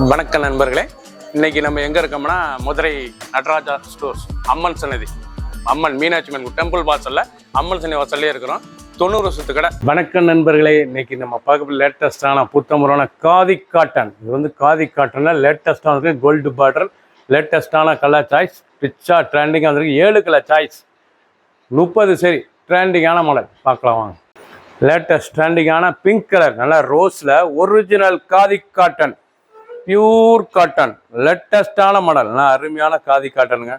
வணக்கம் நண்பர்களே, இன்னைக்கு நம்ம எங்க இருக்கோம்னா மதுரை நடராஜா ஸ்டோர்ஸ் அம்மன் சன்னதி, அம்மன் மீனாட்சி அம்மன் டெம்பிள் வாசல்ல அம்மன் சன்னதி வாசல்லே இருக்கிறோம். 90 வருஷத்து கடை. வணக்கம் நண்பர்களே, இன்னைக்கு நம்ம பார்க்க லேட்டஸ்டான புத்தமுறான காதி காட்டன். இது வந்து காதி காட்டன்ல லேட்டஸ்டான இருக்கு. கோல்டு பார்டர், லேட்டஸ்டான கலர் சாய்ஸ், ரிச்சா ட்ரெண்டிங்காக இருக்கு. 7 கலர் சாய்ஸ், 30 சரி ட்ரெண்டிங்கான மாடல் பார்க்கலாம் வாங்க. லேட்டஸ்ட் ட்ரெண்டிங்கான பிங்க் கலர், நல்லா ரோஸ்ல original khadi cotton, pure cotton, லேட்டஸ்டான மாடல், நல்லா அருமையான காதி காட்டனுங்க.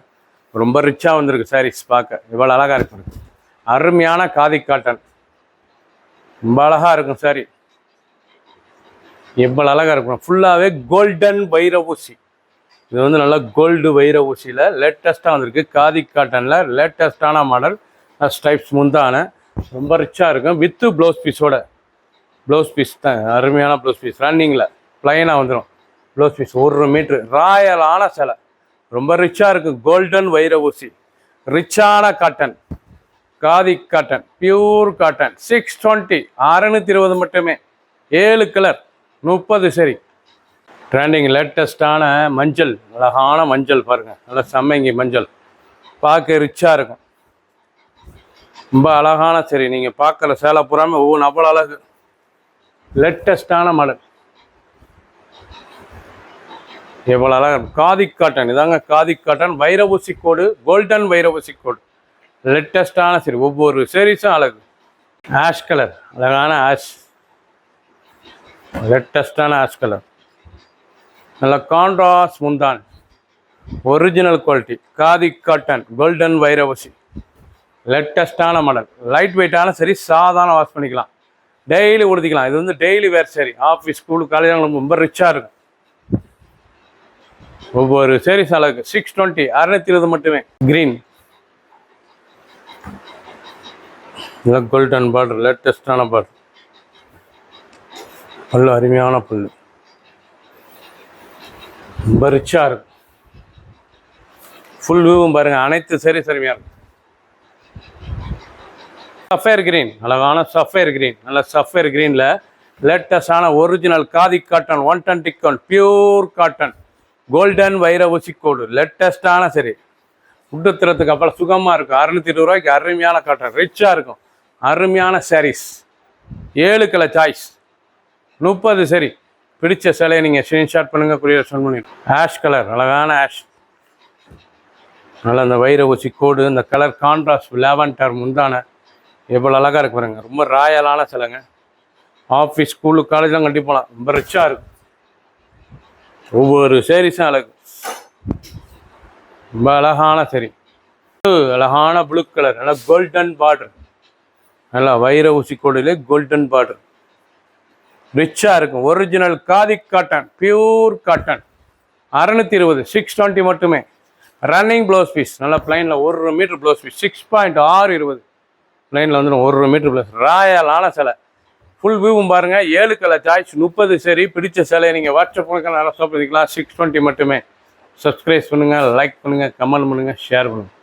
ரொம்ப ரிச்சாக வந்திருக்கு சாரீஸ். பார்க்க இவ்வளோ அழகாக இருக்கு. அருமையான காதி காட்டன், ரொம்ப அழகாக இருக்கும் சாரி. எவ்வளோ அழகாக இருக்கும். ஃபுல்லாகவே கோல்டன் வைர ஊசி. இது வந்து நல்லா கோல்டு வைர ஊசியில் லேட்டஸ்ட்டாக வந்திருக்கு. காதி காட்டனில் லேட்டஸ்டான மாடல், ஸ்டைப்ஸ் முந்தான, ரொம்ப ரிச்சாக இருக்கும். வித்து ப்ளவுஸ் பீஸோட, ப்ளவுஸ் பீஸ் தான் அருமையான ப்ளவுஸ் பீஸ். ரன்னிங்கில் ப்ளைனாக வந்துடும் ப்ளவுஸ் பீஸ். 1 மீட்ரு ராயலான சிலை, ரொம்ப ரிச்சாக இருக்குது. கோல்டன் வைர ஊசி, ரிச்சான cotton, khadi cotton, pure cotton. 620, 620 மட்டுமே. 7 கலர், 30 சரி. ட்ரெண்டிங் லேட்டஸ்டான மஞ்சள், அழகான மஞ்சள் பாருங்கள், நல்லா செம்மங்கி மஞ்சள், பார்க்க ரிச்சாக இருக்கும். ரொம்ப அழகான சரி. நீங்கள் பார்க்குற சேலை பூராமல் ஒவ்வொன்று அவ்வளோ அழகு. லேட்டஸ்டான மாடல், எவ்வளோ அழகாக. காதி காட்டன், இதாங்க காதி காட்டன். வைர ஊசி கோடு, கோல்டன் வைர ஊசி கோடு, லேட்டஸ்டான சரி. ஒவ்வொரு சீரீஸும் அழகு. ஆஷ் கலர், அழகான ஆஷ், லேட்டஸ்டான ஆஷ் கலர். நல்ல கான்ட்ராஸ்ட் முந்தான், original quality khadi cotton, golden வைர ஊசி, லேட்டஸ்டான மாடல். லைட் வெயிட்டான சரி, சாதாரண வாஷ் பண்ணிக்கலாம், டெய்லி உடுத்திக்கலாம். இது வந்து டெய்லி வேர் சரி. ஆஃபீஸ், ஸ்கூல், காலேஜ் ரொம்ப ரிச்சாக இருக்கும். ஒவ்வொரு சீரீஸ் அழகு. 620, 620 மட்டுமே. கிரீன், கோல்டன் பார்டர், லேட்டஸ்டான பார்டர், பல்லு அருமையான பல்லு, ரொம்ப ரிச்சாக இருக்கும். ஃபுல் வியூவும் பாருங்கள், அனைத்து சீரீஸ் அருமையாக இருக்கும். சஃபேர் கிரீன், அழகான சஃபேர் கிரீன், நல்ல சஃபேர் கிரீனில் லேட்டஸ்டான original khadi cotton, 120 count, pure cotton, golden வைர ஊசி கோடு, லேட்டஸ்டான சரி. உடுத்துறதுக்கு அப்புறம் சுகமாக இருக்கும். 620 ரூபாய்க்கு அருமையான காட்டன், ரிச்சாக இருக்கும். அருமையான சாரீஸ். 7 கலர் சாய்ஸ், 30 சரி. பிடிச்ச சிலையை நீங்கள் ஸ்க்ரீன்ஷாட் பண்ணுங்கள், கொரியர் சென்ட் பண்ணிடுங்க. ஆஷ் கலர், அழகான ஆஷ், நல்லா அந்த வைர ஊசி கோடு, இந்த கலர் கான்ட்ராஸ்ட், லாவெண்டர் முந்தான, எவ்வளோ அழகாக இருக்கு பாருங்க. ரொம்ப ராயலான சிலைங்க. ஆஃபீஸ், ஸ்கூலு, காலேஜெலாம் கட்டி போகலாம். ரொம்ப ரிச்சாக இருக்கும். ஒவ்வொரு சேரீஸும் அழகு. ரொம்ப அழகான சரி. அழகான ப்ளூ கலர், நல்லா கோல்டன் பார்டர், நல்லா வைர ஊசி கோடிலே கோல்டன் பார்டர், ரிச்சாக இருக்கும். Original khadi cotton, pure cotton, 620, 620 மட்டுமே. ரன்னிங் ப்ளவுஸ் பீஸ், நல்லா பிளைனில் 1 மீட்டர் ப்ளவுஸ் பீஸ், 6.620 லைனில் வந்துடும். 1 மீட்டர் ப்ளஸ், ராயலான சிலை. ஃபுல் வியூவும் பாருங்கள். 7 கலர் சாய்ஸ், 30 சரி. பிடிச்ச சிலையை நீங்கள் வாட்ஸ்அப் பண்ணுங்க, நல்லா ஷாப் பண்ணிக்கலாம். 620 மட்டுமே. சப்ஸ்கிரைப் பண்ணுங்கள், லைக் பண்ணுங்கள், கமெண்ட் பண்ணுங்கள், ஷேர் பண்ணுங்கள்.